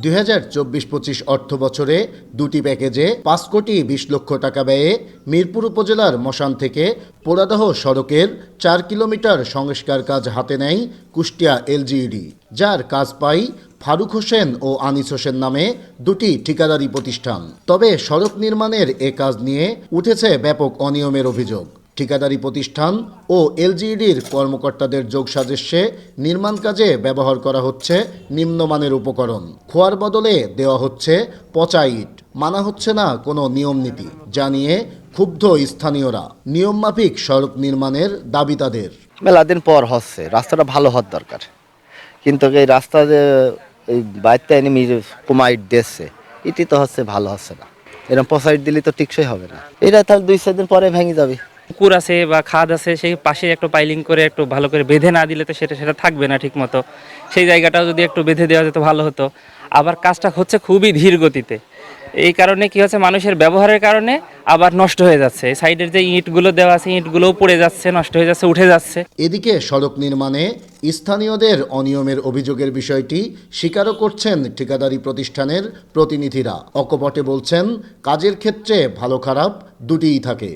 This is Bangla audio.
2024-25 অর্থ বছরে দুটি প্যাকেজে 5,20,00,000 টাকা ব্যয়ে মিরপুর উপজেলার মশান থেকে পোড়াদহ সড়কের 4 কিলোমিটার সংস্কার কাজ হাতে নেয় কুষ্টিয়া এলজিইডি, যার কাজ পায় ফারুক হোসেন ও আনিস হোসেন নামে দুটি ঠিকাদারি প্রতিষ্ঠান। তবে সড়ক নির্মাণের এ কাজ নিয়ে উঠেছে ব্যাপক অনিয়মের অভিযোগ। ঠিকাদারি প্রতিষ্ঠান ও এলজিইডির কর্মকর্তাদের যোগসাজস্যে নির্মাণ কাজে ব্যবহার করা হচ্ছে নিম্নমানের উপকরণ, খোয়ার বদলে দেওয়া হচ্ছে পচা ইট, মানা হচ্ছে না কোনো নিয়ম নীতি, যা নিয়ে ক্ষুব্ধ স্থানীয়রা। নিয়মমাফিক সড়ক নির্মাণের দাবি তাদের। মেলা দিন পর হচ্ছে, রাস্তাটা ভালো হওয়ার দরকার, কিন্তু এই রাস্তা যে এই বাইরটা এনে কুমাইট দিচ্ছে, এটি তো হচ্ছে ভালো হচ্ছে না। এরকম পচাইট দিলে তো টিকসই হবে না, এটা তাহলে 2-4 দিন পরে ভেঙে যাবে। পুকুর আছে বা খাদ আছে, সেই পাশে একটু পাইলিং করে একটু ভালো করে বেঁধে না দিলে তো সেটা থাকবে না ঠিক মতো। সেই জায়গাটাও যদি একটু বেঁধে দেওয়া যেত ভালো হতো। আবার কাজটা হচ্ছে খুবই ধীর গতিতে, এই কারণে কি হচ্ছে, মানুষের ব্যবহারের কারণে আবার নষ্ট হয়ে যাচ্ছে। সাইডের যে ইঁটগুলো দেওয়া আছে, ইঁটগুলোও পড়ে যাচ্ছে, নষ্ট হয়ে যাচ্ছে, উঠে যাচ্ছে। এদিকে সড়ক নির্মাণে স্থানীয়দের অনিয়মের অভিযোগের বিষয়টি স্বীকারও করছেন ঠিকাদারি প্রতিষ্ঠানের প্রতিনিধিরা। অকপটে বলছেন, কাজের ক্ষেত্রে ভালো খারাপ দুটিই থাকে।